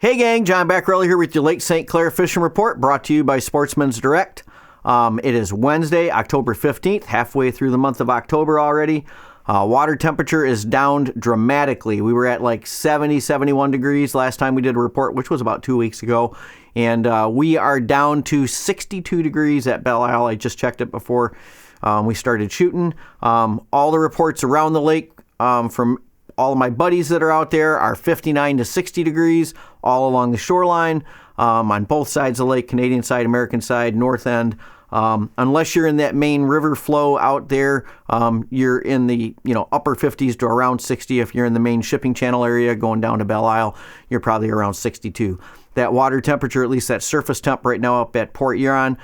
Hey gang, John Backrelli here with your Lake St. Clair Fishing Report, brought to you by Sportsmen's Direct. It is Wednesday, October 15th, halfway through the month of October already. Water temperature is down dramatically. We were at like 70, 71 degrees last time we did a report, which was about 2 weeks ago. And we are down to 62 degrees at Belle Isle. I just checked it before we started shooting. All the reports around the lake from all of my buddies that are out there are 59 to 60 degrees all along the shoreline on both sides of the lake, Canadian side, American side, north end. Unless you're in that main river flow out there, you're in the upper 50s to around 60. If you're in the main shipping channel area going down to Belle Isle, you're probably around 62. That water temperature, at least that surface temp right now up at Port Huron,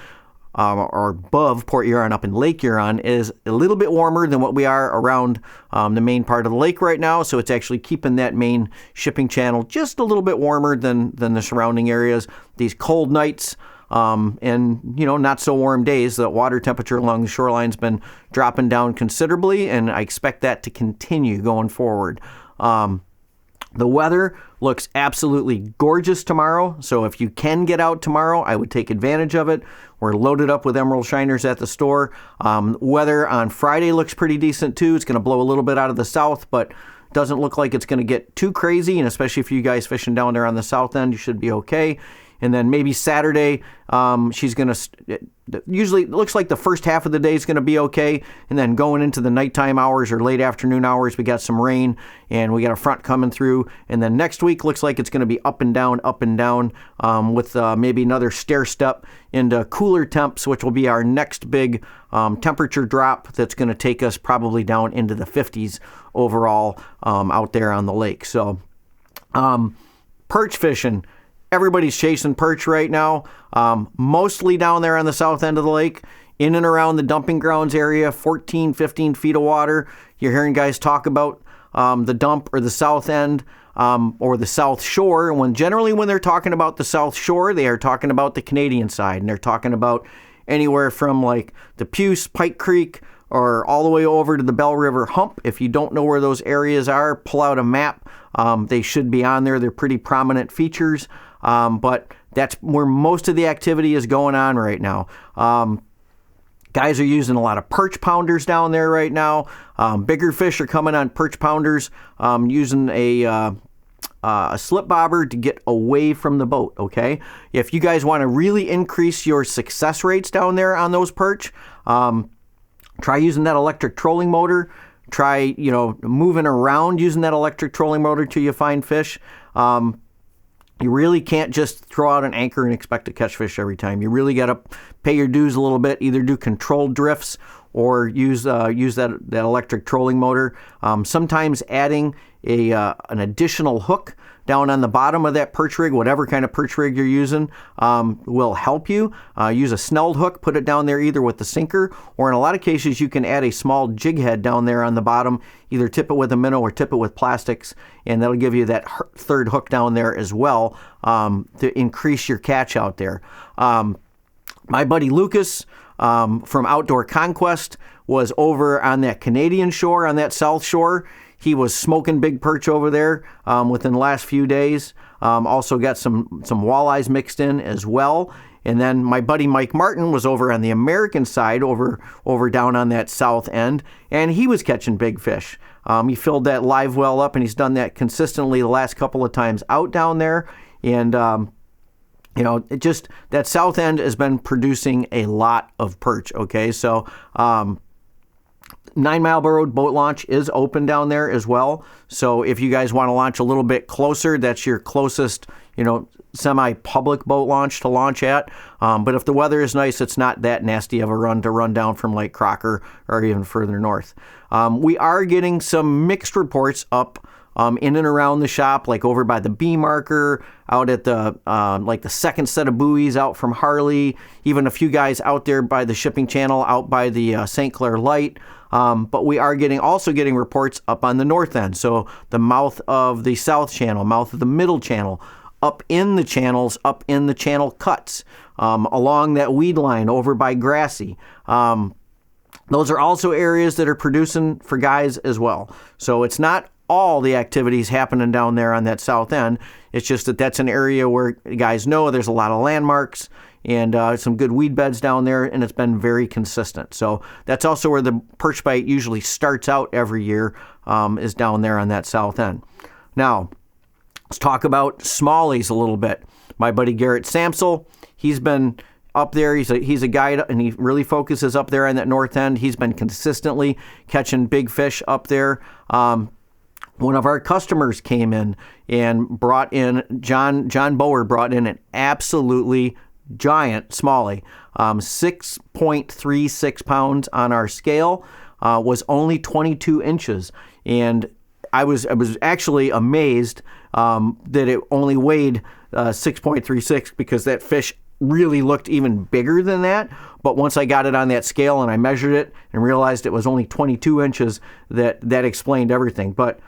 or above Port Huron up in Lake Huron, is a little bit warmer than what we are around the main part of the lake right now. So it's actually keeping that main shipping channel just a little bit warmer than the surrounding areas. These cold nights and not so warm days, the water temperature along the shoreline's been dropping down considerably, and I expect that to continue going forward. The weather looks absolutely gorgeous tomorrow, so if you can get out tomorrow, I would take advantage of it. We're loaded up with emerald shiners at the store. Weather on Friday looks pretty decent too. It's going to blow a little bit out of the south, but doesn't look like it's going to get too crazy, and especially if you guys fishing down there on the south end, you should be okay. And then maybe Saturday, she's going to, usually it looks like the first half of the day is going to be okay. And then going into the nighttime hours or late afternoon hours, we got some rain and we got a front coming through. And then next week looks like it's going to be up and down, with maybe another stair step into cooler temps, which will be our next big temperature drop that's going to take us probably down into the 50s overall out there on the lake. So perch fishing. Everybody's chasing perch right now, mostly down there on the south end of the lake, in and around the dumping grounds area, 14, 15 feet of water. You're hearing guys talk about the dump or the south end or the south shore. Generally when they're talking about the south shore, they are talking about the Canadian side, and they're talking about anywhere from like the Puce, Pike Creek, or all the way over to the Bell River Hump. If you don't know where those areas are, pull out a map. They should be on there. They're pretty prominent features. But that's where most of the activity is going on right now. Guys are using a lot of perch pounders down there right now. Bigger fish are coming on perch pounders, using a slip bobber to get away from the boat, okay? If you guys want to really increase your success rates down there on those perch, try using that electric trolling motor. Try, moving around using that electric trolling motor till you find fish. You really can't just throw out an anchor and expect to catch fish every time. You really got to pay your dues a little bit, either do controlled drifts or use that electric trolling motor. Sometimes adding an additional hook down on the bottom of that perch rig, whatever kind of perch rig you're using, will help you. Use a snelled hook, put it down there either with the sinker, or in a lot of cases you can add a small jig head down there on the bottom, either tip it with a minnow or tip it with plastics, and that'll give you that third hook down there as well to increase your catch out there. My buddy Lucas from Outdoor Conquest was over on that Canadian shore, on that south shore. He was smoking big perch over there within the last few days. Also got some walleyes mixed in as well. And then my buddy Mike Martin was over on the American side, over down on that south end, and he was catching big fish. He filled that live well up, and he's done that consistently the last couple of times out down there. And that south end has been producing a lot of perch. Okay, so 9 Mile Road boat launch is open down there as well. So if you guys want to launch a little bit closer, that's your closest, semi-public boat launch to launch at. But if the weather is nice, it's not that nasty of a run to run down from Lake Crocker or even further north. We are getting some mixed reports up in and around the shop, like over by the B marker, out at the the second set of buoys out from Harley, even a few guys out there by the shipping channel, out by the St. Clair Light. But we are also getting reports up on the north end. So the mouth of the south channel, mouth of the middle channel, up in the channels, up in the channel cuts, along that weed line over by Grassy. Those are also areas that are producing for guys as well. So it's not all the activities happening down there on that south end. It's just that that's an area where guys know there's a lot of landmarks and some good weed beds down there, and it's been very consistent. So that's also where the perch bite usually starts out every year, is down there on that south end. Now, let's talk about smallies a little bit. My buddy Garrett Samsel, he's been up there. He's a guide, and he really focuses up there on that north end. He's been consistently catching big fish up there. One of our customers came in and brought in, John Bower brought in an absolutely giant smallie, 6.36 pounds on our scale, was only 22 inches. And I was actually amazed that it only weighed 6.36, because that fish really looked even bigger than that. But once I got it on that scale and I measured it and realized it was only 22 inches, that explained everything. But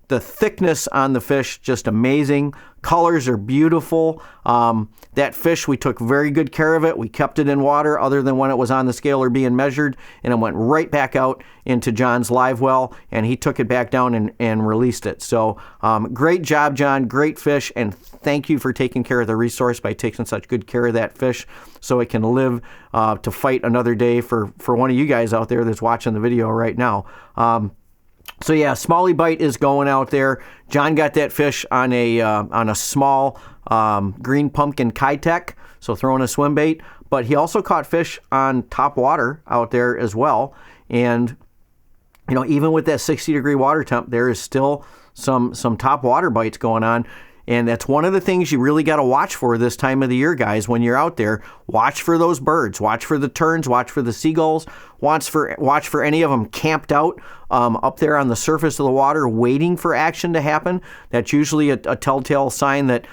the thickness on the fish, just amazing. Colors are beautiful. That fish, we took very good care of it. We kept it in water other than when it was on the scale or being measured, and it went right back out into John's live well, and he took it back down and released it. So great job, John. Great fish, and thank you for taking care of the resource by taking such good care of that fish so it can live to fight another day for one of you guys out there that's watching the video right now. So yeah, smallie bite is going out there. John got that fish on a small green pumpkin Kitech, so throwing a swim bait. But he also caught fish on top water out there as well. And even with that 60-degree water temp, there is still some top water bites going on. And that's one of the things you really got to watch for this time of the year, guys, when you're out there. Watch for those birds. Watch for the terns. Watch for the seagulls. Watch for any of them camped out up there on the surface of the water waiting for action to happen. That's usually a telltale sign that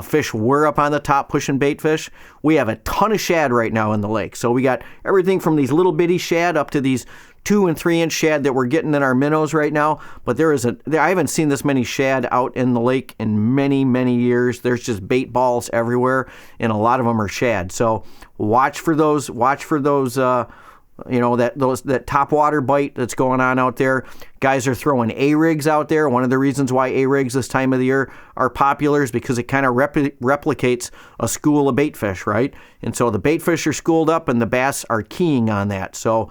fish were up on the top pushing bait fish. We have a ton of shad right now in the lake. So we got everything from these little bitty shad up to these 2 and 3 inch shad that we're getting in our minnows right now. But I haven't seen this many shad out in the lake in many, many years. There's just bait balls everywhere, and a lot of them are shad. So watch for those. That top water bite that's going on out there. Guys are throwing A-rigs out there. One of the reasons why A-rigs this time of the year are popular is because it kind of replicates a school of bait fish, right? And so the bait fish are schooled up and the bass are keying on that. So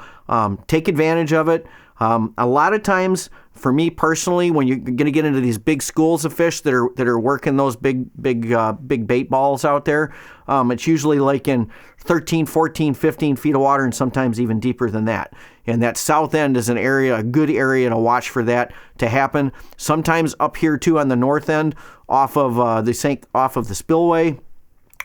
take advantage of it. A lot of times, for me personally, when you're going to get into these big schools of fish that are working those big bait balls out there, it's usually like in 13, 14, 15 feet of water, and sometimes even deeper than that. And that south end is a good area to watch for that to happen. Sometimes up here too on the north end, off of the spillway,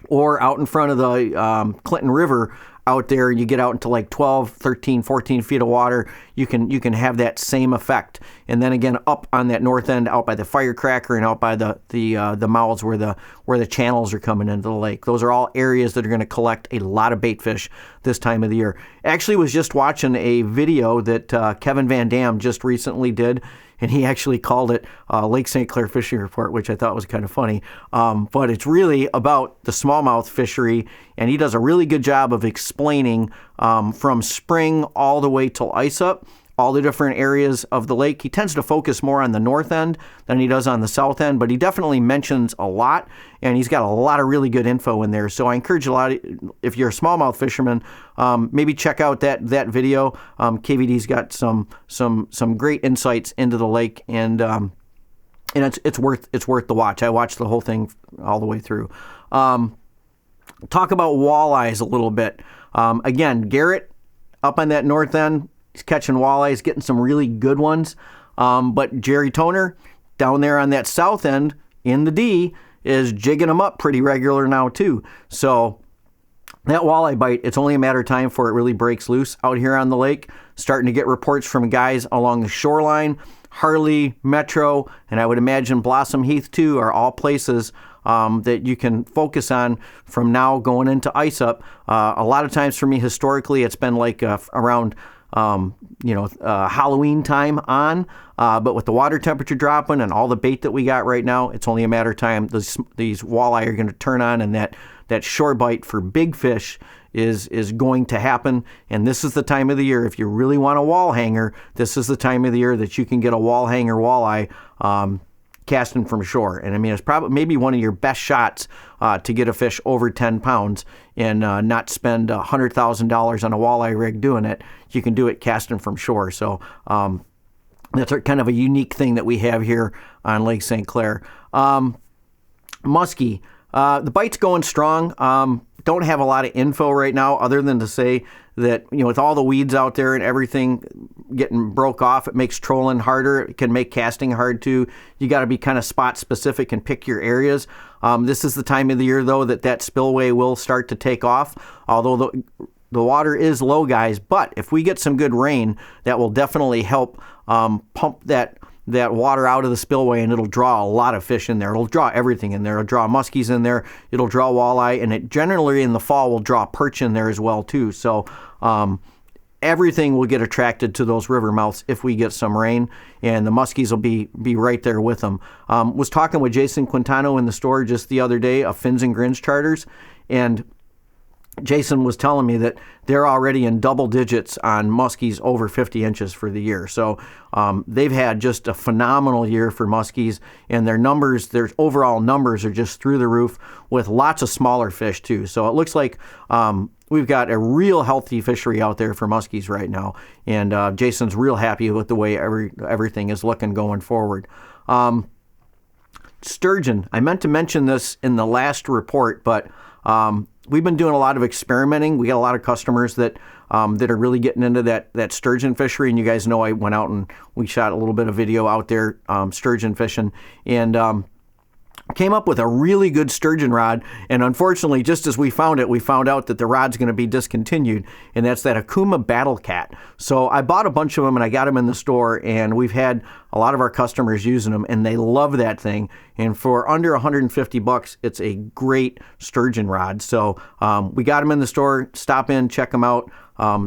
or out in front of the Clinton River. Out there, you get out into like 12, 13, 14 feet of water, you can have that same effect. And then again, up on that north end, out by the firecracker and out by the mouths where the channels are coming into the lake. Those are all areas that are going to collect a lot of bait fish this time of the year. Actually was just watching a video that Kevin Van Dam just recently did, and he actually called it Lake St. Clair Fishing Report, which I thought was kind of funny. But it's really about the smallmouth fishery, and he does a really good job of explaining from spring all the way till ice up, all the different areas of the lake. He tends to focus more on the north end than he does on the south end, but he definitely mentions a lot, and he's got a lot of really good info in there. So I encourage a lot, if you're a smallmouth fisherman, maybe check out that video. KVD's got some great insights into the lake, and it's worth the watch. I watched the whole thing all the way through. Talk about walleyes a little bit. Again, Garrett up on that north end, he's catching walleyes, getting some really good ones. But Jerry Toner down there on that south end in the D is jigging them up pretty regular now too. So that walleye bite, it's only a matter of time before it really breaks loose out here on the lake. Starting to get reports from guys along the shoreline. Harley, Metro, and I would imagine Blossom Heath too are all places that you can focus on from now going into ice up. A lot of times for me historically, it's been like around Halloween time on. But with the water temperature dropping and all the bait that we got right now, it's only a matter of time. These walleye are going to turn on, and that shore bite for big fish is going to happen. And this is the time of the year, if you really want a wall hanger, this is the time of the year that you can get a wall hanger walleye casting from shore. And I mean, it's probably maybe one of your best shots to get a fish over 10 pounds and not spend $100,000 on a walleye rig doing it. You can do it casting from shore. So that's kind of a unique thing that we have here on Lake St. Clair. Musky, the bite's going strong. Don't have a lot of info right now other than to say that, with all the weeds out there and everything getting broke off, it makes trolling harder. It can make casting hard too. You got to be kind of spot specific and pick your areas. This is the time of the year, though, that spillway will start to take off, although the water is low, guys. But if we get some good rain, that will definitely help pump that water out of the spillway, and it'll draw a lot of fish in there. It'll draw everything in there. It'll draw muskies in there. It'll draw walleye, and it generally in the fall will draw perch in there as well too. So everything will get attracted to those river mouths if we get some rain, and the muskies will be right there with them. Was talking with Jason Quintano in the store just the other day of Fins and Grins charters, and Jason was telling me that they're already in double digits on muskies over 50 inches for the year. So they've had just a phenomenal year for muskies, and their overall numbers are just through the roof with lots of smaller fish too. So it looks like we've got a real healthy fishery out there for muskies right now, and Jason's real happy with the way everything is looking going forward. Sturgeon, I meant to mention this in the last report, but we've been doing a lot of experimenting. We got a lot of customers that are really getting into that sturgeon fishery. And you guys know I went out and we shot a little bit of video out there sturgeon fishing, and came up with a really good sturgeon rod. And unfortunately, just as we found out that the rod's going to be discontinued, and that's that Akuma Battle Cat. So I bought a bunch of them and I got them in the store, and we've had a lot of our customers using them, and they love that thing. And for under $150, it's a great sturgeon rod. So we got them in the store. Stop in, check them out.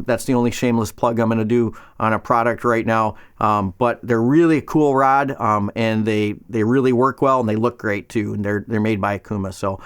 That's the only shameless plug I'm going to do on a product right now. But they're really a cool rod, and they really work well, and they look great too. And they're made by Akuma, so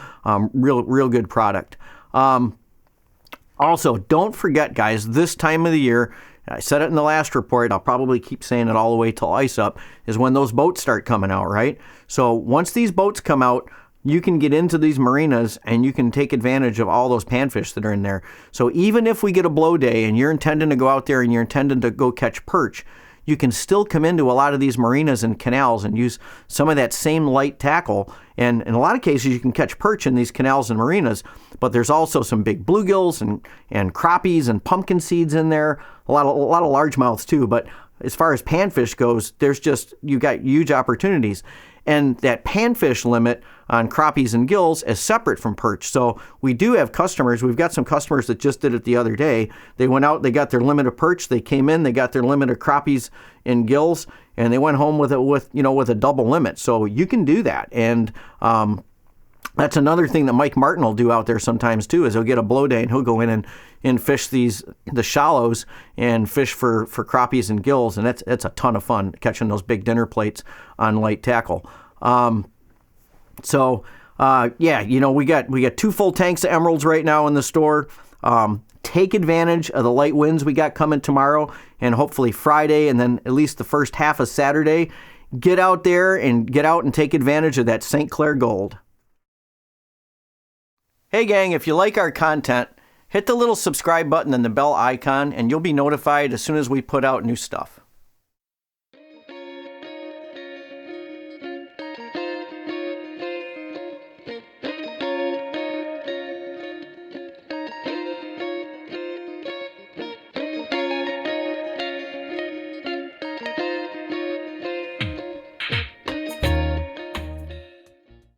real good product. Also, don't forget, guys, this time of the year, I said it in the last report, I'll probably keep saying it all the way till ice up, is when those boats start coming out, right? So once these boats come out, you can get into these marinas and you can take advantage of all those panfish that are in there. So even if we get a blow day and you're intending to go out there and you're intending to go catch perch, you can still come into a lot of these marinas and canals and use some of that same light tackle. And in a lot of cases, you can catch perch in these canals and marinas, but there's also some big bluegills and crappies and pumpkin seeds in there, a lot of largemouths too. But as far as panfish goes, you got huge opportunities. And that panfish limit on crappies and gills is separate from perch. So we do have customers. We've got some customers that just did it the other day. They went out, they got their limit of perch. They came in, they got their limit of crappies and gills, and they went home with a double limit. So you can do that. And that's another thing that Mike Martin will do out there sometimes too, is he'll get a blow day and he'll go in and fish the shallows and fish for crappies and gills, and it's a ton of fun catching those big dinner plates on light tackle. We got 2 full tanks of emeralds right now in the store. Take advantage of the light winds we got coming tomorrow and hopefully Friday, and then at least the first half of Saturday. Get out there and take advantage of that St. Clair gold. Hey gang, if you like our content, hit the little subscribe button and the bell icon, and you'll be notified as soon as we put out new stuff.